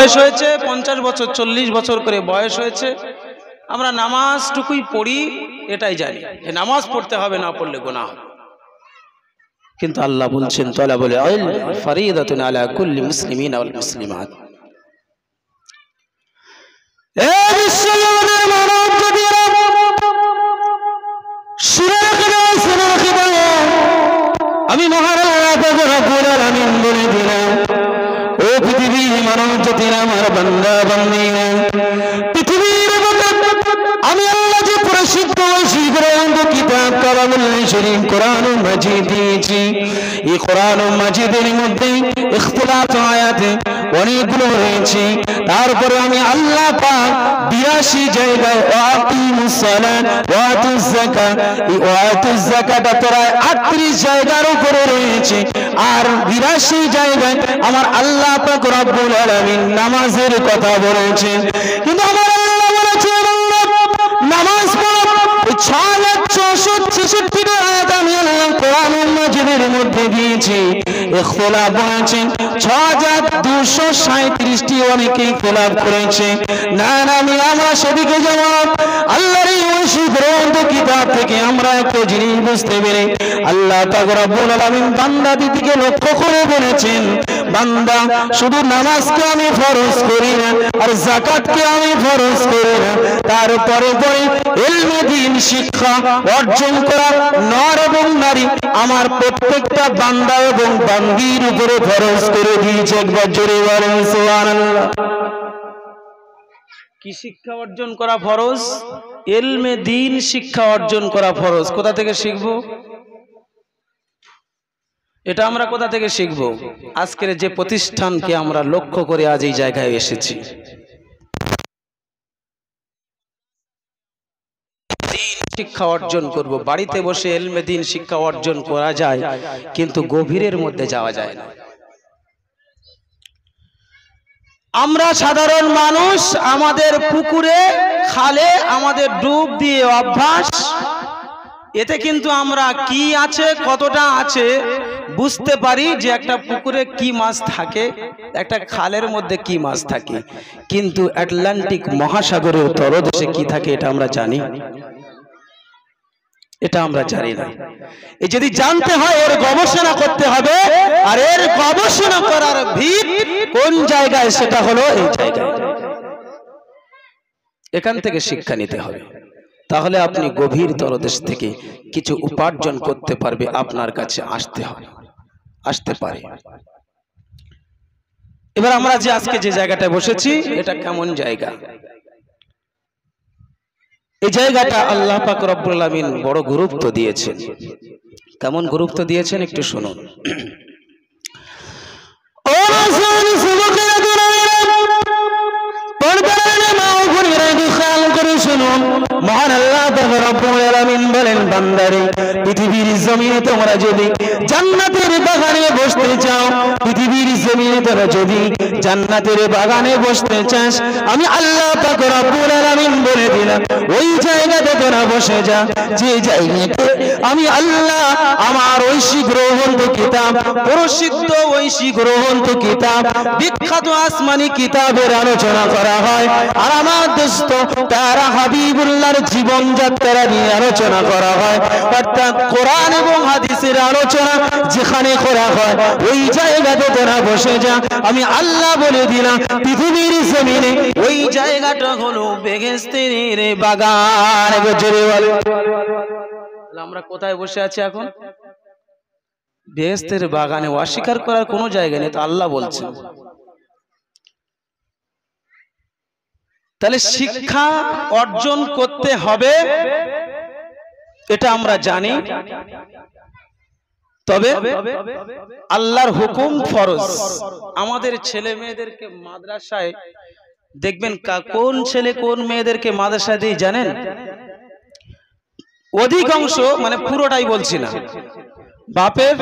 বয়স হয়েছে, 50 বছর 40 বছর করে বয়স হয়েছে, আমরা নামাজটুকুই পড়ি, এটাই জানি যে নামাজ পড়তে হবে, না পড়লে গুনাহ হবে। কিন্তু আল্লাহ বলছেন তালাবুল ইলম ফরিদাতুন আলা কুল্লি মুসলিমিন ওয়াল মুসলিমাত। এই বিশ্বজগতের মানব জাতিরা শুনে রাখো, আমি মহান আল্লাহ পাক রব্বুল আলামিন বলে দিলাম, ও পৃথিবীর মানব জাতিরা, আমার বান্দা বান্দীরা, পৃথিবীর মধ্যে আমি আল্লাহ যে প্রসিদ্ধ গ্রন্থ কিতাব কালামুল শরীফ কোরআন মাজিদ দিয়েছি, এই কোরআন মাজিদের মধ্যে ইখতিলাফ আয়াতে অনেকগুলো রয়েছে। তারপরে আমি আল্লাহ পাক 82 জায়গায় ওয়াকিমুস সালাত ওয়াতুজ যাকাত, এই ওয়াতুজ যাকাত প্রায় 38 জায়গার উপরে রয়েছে, আর 82 জায়গায় আমার আল্লাহ পাক রব্বুল আলামিন নামাজের কথা বলেছেন। কিন্তু আমার আল্লাহ বলেছেন নামাজ পড়ো, 666 আয়াত আমি আল্লাহ কোরআন মাজিদের মধ্যে দিয়েছি। ইখতিলাফ বলেছেন 6237টি, অনেকেই ইখতিলাফ করেছে। না না, আমরা সেদিকে যাব। আল্লাহর এই ঐশী গ্রন্থ কিতাব থেকে আমরা একটা জিনিস বুঝতে পেরে আল্লাহ পাক রব্বুল আলামিন বান্দা দিদিকে লক্ষ্য করে বলেছেন, বান্দা শুধু নামাজকে আমি ফরজ করি না, আর যাকাতকে আমি ফরজ করি না, তারপরে পরে ইলমে দ্বীন শিক্ষা অর্জন করা নর এবং নারী আমার প্রত্যেকটা বান্দা এবং বান্দীর উপরে ফরজ করে দিয়েছে। একবার জোরে বলেন সুবহানাল্লাহ। কি শিক্ষা অর্জন করা ফরজ? ইলমে দ্বীন শিক্ষা অর্জন করা ফরজ। কোথা থেকে শিখব এটা? আমরা কোথা থেকে শিখব? আজকের যে প্রতিষ্ঠানকে আমরা লক্ষ্য করে আজ এই জায়গায় এসেছি, শিক্ষা অর্জন করব। বাড়িতে বসে ইলমে দ্বীন শিক্ষা অর্জন করা যায়, কিন্তু গভীরের মধ্যে যাওয়া যায় না। আমরা সাধারণ মানুষ, আমাদের পুকুরে খালে আমাদের ডুব দিয়ে অভ্যাস, এতে কিন্তু আমরা কি আছে কতটা আছে বুঝতে পারি, যে একটা পুকুরে কি মাছ থাকে, একটা খালের মধ্যে কি মাছ থাকে, কিন্তু আটলান্টিক মহাসাগরের তলদেশে কি থাকে এটা আমরা জানি? এটা আমরা জানি না। এই যদি জানতে হয় এর গবেষণা করতে হবে, আর এর গবেষণা করার ভিত কোন জায়গায়, সেটা হলো এই জায়গায়। এখান থেকে শিক্ষা নিতে হবে, তাহলে আপনি গভীর তলদেশ থেকে কিছু উপার্জন করতে পারবে, আপনার কাছে আসতে পারে। এবার আমরা যে আজকে যে জায়গাটায় বসেছি, এটা কেমন জায়গা? এই জায়গাটা আল্লাহ পাক রব্বুল আলামিন বড় গুরুত্ব দিয়েছেন। কেমন গুরুত্ব দিয়েছেন একটু শুনুন। মহান আল্লাহ রাব্বুল আলামিন বলেন, বান্দারে পৃথিবীর জমিনে তোমরা যদি জান্নাতের বাগানে বসতে চাও, পৃথিবীর জমিনে তোমরা যদি জান্নাতের বাগানে বসতে চাস, আমি আল্লাহ পাক রব্বুল আলামিন বলে দিলাম ওই জায়গাতে তোরা বসে যা, যে জায়গাতে আমি আল্লাহ আমার ঐশী গ্রন্থ কিতাব, প্রসিদ্ধ ঐশী গ্রন্থ কিতাব, বিখ্যাত আসমানি কিতাবের আলোচনা করা হয়, আর আমার দোস্ত তারা হাবিবুল্লাহর জীবনযাত্রা নিয়ে আলোচনা করা হয়, অর্থাৎ কোরআন এবং হাদিসের আলোচনা যেখানে করা হয় ওই জায়গাতে তোরা বসে যা। আমি আল্লাহ বলে দিলাম পৃথিবীর জমিনে ওই জায়গাটা হলো বেহেশতের বাগান। আমরা কোথায় বসে আছি এখন? বেহেশতের বাগানে। অস্বীকার করার কোনো জায়গা নেই, তো আল্লাহ বলছেন। তাহলে শিক্ষা অর্জন করতে হবে, এটা আমরা জানি, তবে আল্লাহর হুকুম ফরজ। আমাদের ছেলে মেয়েদেরকে মাদ্রাসায় দেখবেন, কোন ছেলে কোন মেয়েদেরকে মাদ্রাসায় দিয়ে জানেন? অধিকাংশ, মানে পুরোটাই বলছি না, বাপের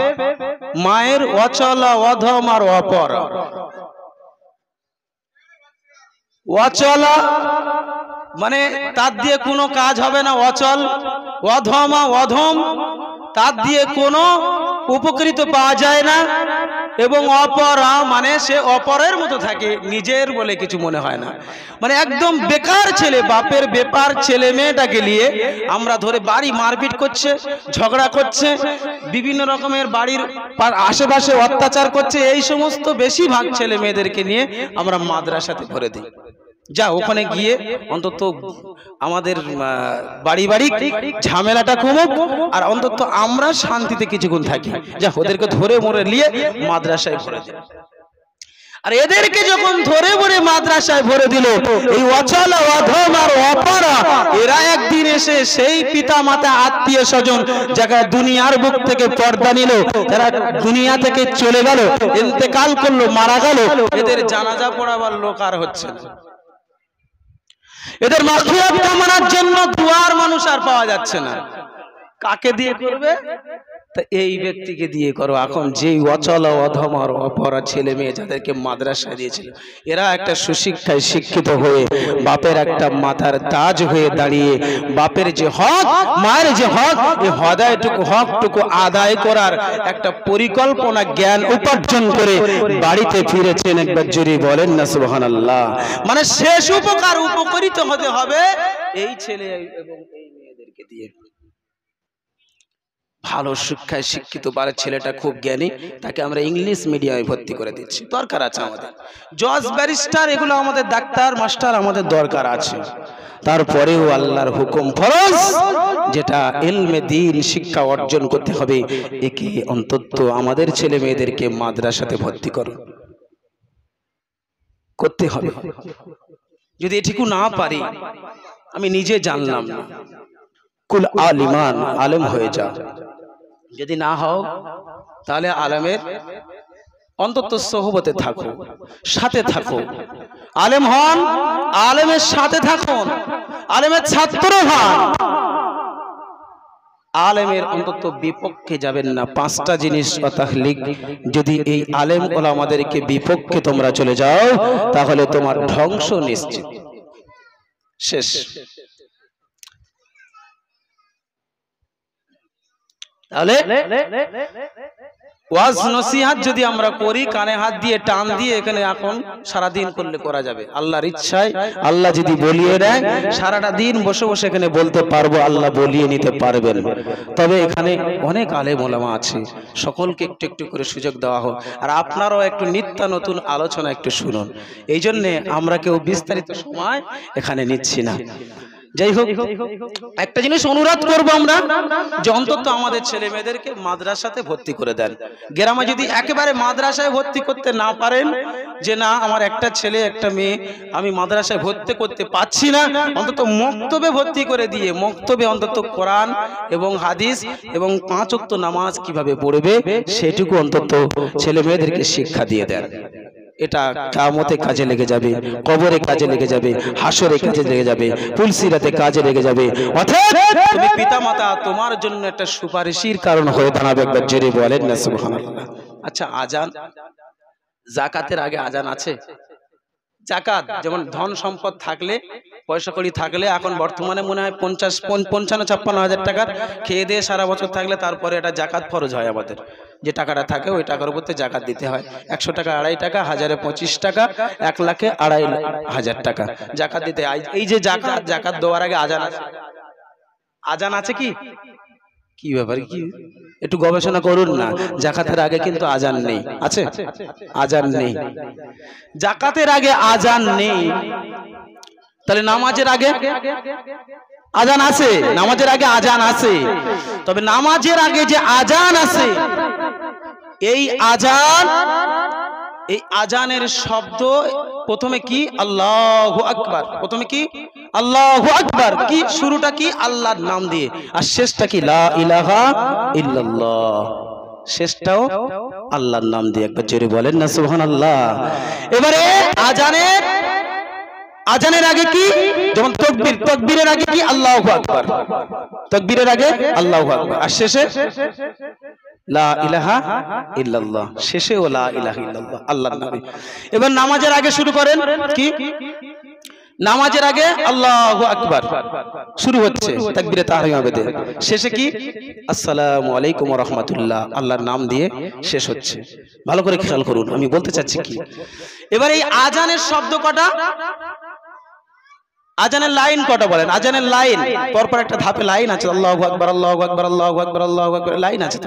মায়ের অচলা অধম আর অপর। অচলা মানে তার দিয়ে কোনো কাজ হবে না, অচল। অধম, তার দিয়ে কোনো উপকৃত পাওয়া যায় না। এবং অপরা মানে সে অপরের মতো থাকে, নিজের বলে কিছু মনে হয় না। মানে একদম বেকার ছেলে, বাপের বেপার ছেলে মেয়েটাকে নিয়ে আমরা ধরে বাড়ি মারপিট করছে, ঝগড়া করছে, বিভিন্ন রকমের বাড়ির আশেপাশে অত্যাচার করছে। এই সমস্ত বেশিরভাগ ছেলে মেয়েদেরকে নিয়ে আমরা মাদ্রাসাতে ভরে দিই। যা ওখানে গিয়ে অন্তত আমাদের বাড়ি বাড়ি ঝামেলাটা কমুক, আর অন্তত আমরা শান্তিতে কিছুক্ষণ থাকি। যা ওদেরকে ধরে মরে নিয়ে মাদ্রাসায় ভরে দিই। আর এদেরকে যখন ধরে ভরে মাদ্রাসায় ভরে দিল, এই অচল অধম আর অপরা এরা একদিন এসে সেই পিতা মাতা আত্মীয় স্বজন যারা দুনিয়ার বুক থেকে পর্দা নিল, তারা দুনিয়া থেকে চলে গেল, ইন্তেকাল করলো, মারা গেল, এদের জানাজা পড়াবার লোক আর হচ্ছে না। এদের মাগফিরাত কামনার জন্য দুয়ার মানুষ আর পাওয়া যাচ্ছে না। কাকে দিয়ে করবে? তা এই ব্যক্তিকে দিয়ে করো। এখন যেই অচল অধম আর অপরা ছেলে মেয়ে যাদেরকে মাদ্রাসায় দিয়েছিল, এরা একটা সুশিক্ষায় শিক্ষিত হয়ে বাপের একটা মাথার তাজ হয়ে দাঁড়িয়ে বাপের যে হক, মায়ের যে হক, এই হকটুকু আদায় করার একটা পরিকল্পনা জ্ঞান উপার্জন করে বাড়িতে ফিরেছেন। একবার জোরে বলেন না সুবহানাল্লাহ। মানে শেষ উপকার উপকৃত হতে হবে এই ছেলে এবং এই মেয়েদেরকে দিয়ে। ভালো শিক্ষায় শিক্ষিত পারে ছেলেটা, খুব জ্ঞানী, তাকে আমরা ইংলিশ মিডিয়ামে ভর্তি করে দিচ্ছি। দরকার আছে আমাদের জজ ব্যারিস্টার, এগুলো আমাদের ডাক্তার মাস্টার আমাদের দরকার আছে। তারপরেও আল্লাহর হুকুম ফরজ, যেটা ইলমে দ্বীন শিক্ষা অর্জন করতে হবে, একে অন্তত আমাদের ছেলে মেয়েদেরকে মাদ্রাসাতে ভর্তি করতে হবে। যদি এটুকু না পারি, আমি নিজে জানলাম না, কুল আলিমান, আলেম হয়ে যা। যদি না হও তাহলে আলেমের অন্তত সোহবতে থাকো, সাথে থাকো। আলেম হন, আলেমের সাথে থাকুন, আলেমের ছাত্র হন, আলেমের অন্তত বিপক্ষে যাবেন না। পাঁচটা জিনিস তাহলিক, যদি এই আলেম ওলামাদেরকে বিপক্ষে তোমরা চলে যাও, তাহলে তোমার ধ্বংস নিশ্চিত, শেষ। তাহলে ওয়াজ নসিহত যদি আমরা করি কানে হাত দিয়ে টান দিয়ে, এখানে এখন সারাদিন করলে করা যাবে। আল্লাহর ইচ্ছায় আল্লাহ যদি বলিয়ে দেয়, সারাটা দিন বসে বসে এখানে বলতে পারবো, আল্লাহ বলিয়ে নিতে পারবেন। তবে এখানে অনেক আলেম ওলামা আছে, সকলকে একটু একটু করে সুযোগ দেওয়া হোক, আর আপনারাও একটু নিত্য নতুন আলোচনা একটু শুনুন। এই জন্যে আমরা কেউ বিস্তারিত সময় এখানে নিচ্ছি না। যাই হোক, একটা জিনিস অনুরোধ করবো আমরা, যে অন্তত আমাদের ছেলে মেয়েদেরকে মাদ্রাসাতে ভর্তি করে দেন। গ্রামে যদি একেবারে মাদ্রাসায় ভর্তি করতে না পারেন, যে না আমার একটা ছেলে একটা মেয়ে আমি মাদ্রাসায় ভর্তি করতে পারছি না, অন্তত মক্তবে ভর্তি করে দিয়ে, মক্তবে অন্তত কোরআন এবং হাদিস এবং 5 ওয়াক্ত নামাজ কিভাবে পড়বে সেটুকু অন্তত ছেলে মেয়েদেরকে শিক্ষা দিয়ে দেন। এটা কিয়ামতে কাজে লেগে যাবে, কবরে কাজে লেগে যাবে, হাসরে কাজে লেগে যাবে, পুলসিরাতে কাজে লেগে যাবে। অর্থাৎ তুমি পিতামাতা তোমার জন্য একটা সুপারিশের কারণ হয়ে দাঁড়াবে। একবার জোরে বলেন না সুবহানাল্লাহ। আচ্ছা, আজান, যাকাতের আগে আজান আছে? যাকাত যেমন ধন সম্পদ থাকলে, পয়সা কড়ি থাকলে, এখন বর্তমানে মনে হয় 55-56 হাজার টাকার খেয়ে দিয়ে সারা বছর থাকলে তারপরে এটা যাকাত ফরজ হয় আমাদের। যে টাকাটা থাকে ওই টাকার উপর যাকাত দিতে হয়। 100 টাকা 2.5 টাকা, 1000-এ 25 টাকা, 1 লাখে 2.5 টাকা যাকাত দিতে। এই যে যাকাত দেওয়ার আগে আজান আছে, আজান আছে কি? কি ব্যাপার, কি একটু গবেষণা করুন না। যাকাতের আগে কিন্তু আজান নেই, আছে? আজান নেই, যাকাতের আগে আজান নেই। তাহলে নামাজের আগে আজান আছে, নামাজের আগে আজান আছে। তবে নামাজের আগে যে আজান আছে, এই আজানের শব্দ প্রথমে কি? আল্লাহু আকবার। প্রথমে কি? আল্লাহু আকবার। কি শুরুটা কি? আল্লাহর নাম দিয়ে, আর শেষটা কি? লা ইলাহা ইল্লাল্লাহ। শেষটাও আল্লাহর নাম দিয়ে। একবার জোরে বলেন না সুবহানাল্লাহ। এবারে আজানের আগে কি? যেমন তাকবীর, তাকবীরের আগে কি? আল্লাহু আকবার। তাকবীরের আগে আল্লাহু আকবার, আর শেষে লা ইলাহা ইল্লাল্লাহ। শেষেও লা ইলাহা ইল্লাল্লাহ, আল্লাহর নামে। এবার নামাজের আগে শুরু করেন কি? নামাজের আগে আল্লাহু আকবার শুরু হচ্ছে তাকবীরে তাহরিমা বেদে, শেষে কি আসসালামু আলাইকুম ওয়া রাহমাতুল্লাহ আল্লাহর নাম দিয়ে শেষ হচ্ছে। ভালো করে খেয়াল করুন আমি বলতে চাচ্ছি কি। এবার এই আজানের শব্দ কটা, আজানের লাইন কটা বলেন? আজানের লাইন পরপর একটা ধাপে লাইন আছে, আল্লাহু আকবার আল্লাহু আকবার আল্লাহু আকবার আল্লাহু আকবার লাইন আছে।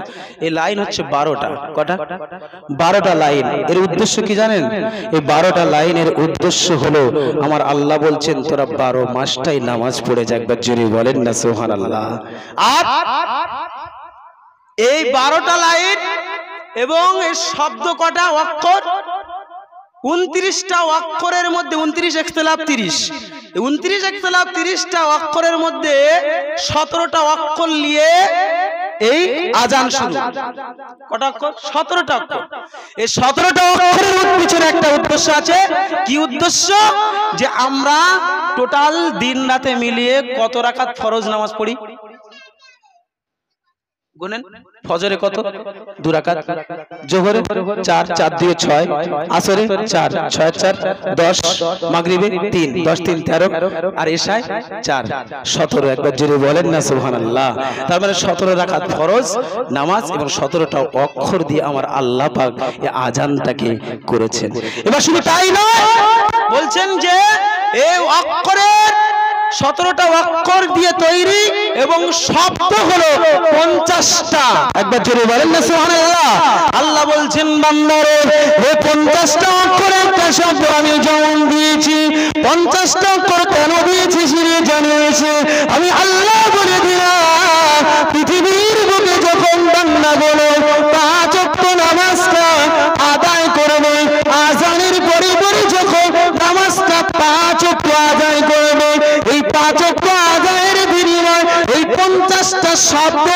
এই লাইন হচ্ছে 12টা। কটা? 12টা লাইন। এর উদ্দেশ্য কি জানেন? এই 12টা লাইনের উদ্দেশ্য হলো আমার আল্লাহ বলছেন তোরা 12 মাসটাই নামাজ পড়ে যা। একবার জোরে বলেন না সুবহানাল্লাহ। আর এই 12টা লাইন এবং এই শব্দ কটা অক্ষর 29টা অক্ষরের মধ্যে 29 ইখতিলাফ 30, 29 ইখতিলাফ 30টা অক্ষরের মধ্যে 17টা অক্ষর নিয়ে এই আজান শুরু। কটা অক্ষর? 17টা অক্ষর। এই 17টা অক্ষরের পিছনে একটা উদ্দেশ্য আছে। কি উদ্দেশ্য? যে আমরা টোটাল দিন রাতে মিলিয়ে কত রাকাত ফরজ নামাজ পড়ি গুনেন। ফজরে কত? 2 রাকাত, জোহরে 4, 4 2 6, আসরে 4, 6 4 10, মাগরিবে 3, 10 3 13, আর এশায় 4, 17। একবার জোরে বলেন না সুবহানাল্লাহ। তার মানে 17 রাকাত ফরজ নামাজ এবং 17টা অক্ষর দিয়ে আমার আল্লাহ পাক এই আজানটাকে করেছেন। এবার শুধু তাই নয়, বলছেন যে এই অক্ষরের 17টা অক্ষর দিয়ে তৈরি এবং শব্দ হলো 50টা। একবার জোরে বলেন না সুবহানাল্লাহ। আল্লাহ বলছেন বান্দারে এই 50টা অক্ষরে একটা শব্দ আমি যেমন দিয়েছি, 50টা অক্ষর কেন দিয়েছি সেটা জানিয়েছে আমি আল্লাহ বলে দিলাম। পৃথিবীর বুকে যখন বান্দা বলো 5 ওয়াক্ত নামাজটা আদায় করবে, আজানের পরে পরে যখন নামাজটা 5 ওয়াক্ত আদায় করবে, এই 5 ওয়াক্ত আদায়ের বিনিময় এই 50টা শব্দ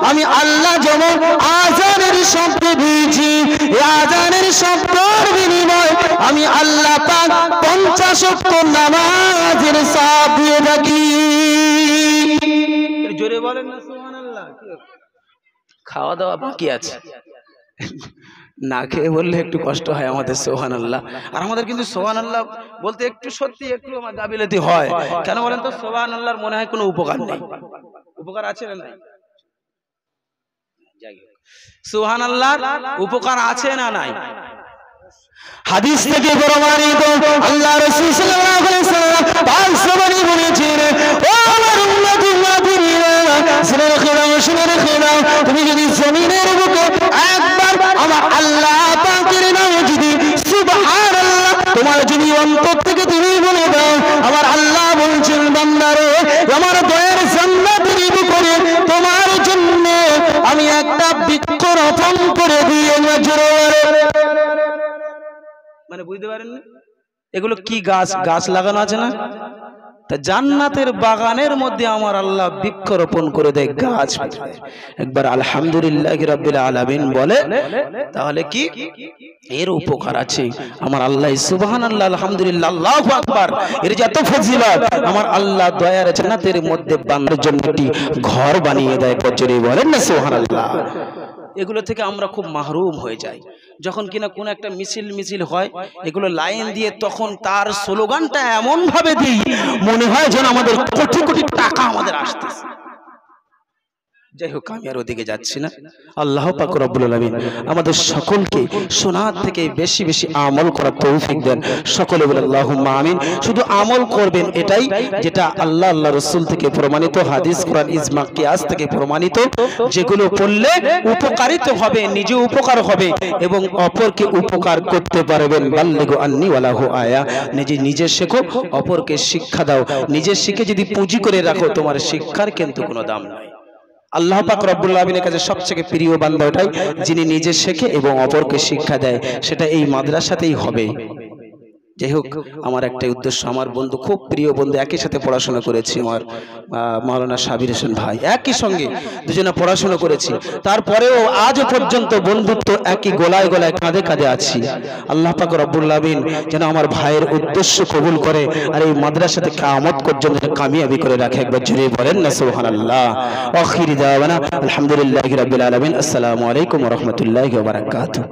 আমি আল্লাহ যেমন আজানের শব্দ দিয়েছি, এই আজানের শব্দের বিনিময় আমি আল্লাহ পাক 50 ওয়াক্ত নামাজের সওয়াব দিয়ে থাকি। জোরে বলেন না সুবহানাল্লাহ। খাওয়া দাওয়া বাকি আছে, না খেয়ে বললে একটু কষ্ট হয় আমাদের সুবহানাল্লাহ। আর আমাদের কিন্তু সুবহানাল্লাহ বলতে একটু সত্যি একটু আমার গাফিলতি হয়। কেন বলেন তো? সুবহানাল্লাহর মনে হয় কোনো উপকার নেই। উপকার আছে না নাই? সুবহানাল্লাহর উপকার আছে না নাই? হাদিস থেকে প্রমাণিত আল্লাহ রাসূল সাল্লাল্লাহু আলাইহি ওয়াসাল্লাম পাঁচবারই বলেছেন, ও আমার উম্মত উম্মতিরা শুনে রেখে দাও, তুমি যদি জমিনের বুকে একবার আমার আল্লাহ পাকের নামে যদি সুবহানাল্লাহ তোমার যদি অন্তর থেকে তুমি বলে দাও, আমার আল্লাহ বলছেন বান্দারে আমার দয়ার জান্নাতের বুকে তোমার জন্য আমি একটা বৃক্ষ রোপণ করে দিয়ে জোরে। মানে বুঝতে পারেন না এগুলো কি গাছ? গাছ লাগানো আছে না? তা জান্নাতের বাগানের মধ্যে আমার আল্লাহ বৃক্ষরোপণ করে দেয় গাছ। একবার আলহামদুলিল্লাহি রাব্বিল আলামিন বলে, তাহলে কি এর উপকার আছে। আমার আল্লাহ সুবহানাল্লাহ আলহামদুলিল্লাহ আল্লাহু আকবার এর যে এত ফজিলত, আমার আল্লাহ দয়ার জান্নাতের মধ্যে বান্দার জন্য একটি ঘর বানিয়ে দেয়। জোরে বলেন না সুবহানাল্লাহ। এগুলো থেকে আমরা খুব মাহরুম হয়ে যাই। যখন কিনা কোন একটা মিছিল হয় এগুলো লাইন দিয়ে তখন তার স্লোগানটা এমন ভাবে দিই মনে হয় যেন আমাদের কোটি কোটি টাকা আমাদের আসতেছে। যাই হোক আমি আর ওদিকে যাচ্ছি না। আল্লাহ পাক রব্বুল আলামিন আমাদের সকলকে শোনার থেকে বেশি বেশি আমল করার তৌফিক দেন। সকলে বলে আল্লাহুম্মা আমিন। শুধু আমল করবেন এটাই যেটা আল্লাহ আল্লাহ রাসূল থেকে প্রমাণিত, হাদিস কোরআন ইজমা কিয়াস থেকে প্রমাণিত, যেগুলো পড়লে উপকারিত হবে, নিজে উপকার হবে এবং অপরকে উপকার করতে পারবেন। বাল্লিগু আন্নি ওয়ালাহু আয়া। নিজে শেখো, অপরকে শিক্ষা দাও। নিজে শিখে যদি পুঁজি করে রাখো তোমার শিক্ষার কিন্তু কোনো দাম নাই। আল্লাহ পাক রব্বুল আলামিনের কাছে সবচেয়ে প্রিয় বান্দা ওটাই যিনি নিজে শেখে এবং অপরকে শিক্ষা দেয়। সেটা এই মাদ্রাসাতেই হবে। যাই হোক আমার একটাই উদ্দেশ্য, আমার বন্ধু খুব প্রিয় বন্ধু, একই সাথে পড়াশোনা করেছি, আমার মাওলানা সাবির হোসেন ভাই, একই সঙ্গে দুজনে পড়াশোনা করেছি। তারপরেও আজ পর্যন্ত বন্ধুত্ব একই গলায় গলায় কাঁধে কাঁধে আছি। আল্লাহ পাক রব্বুল আলামিন যেন আমার ভাইয়ের উদ্দেশ্য কবুল করে আর এই মাদ্রাসাতে কিয়ামত পর্যন্ত কামিয়াবি করে রাখে। একবার জোরে বলেন না সুবহানাল্লাহ। আখির দাওয়ানা আলহামদুলিল্লাহি রাব্বিল আলামিন। আসসালামু আলাইকুম ওয়া রাহমাতুল্লাহি ওয়া বারাকাতুহু।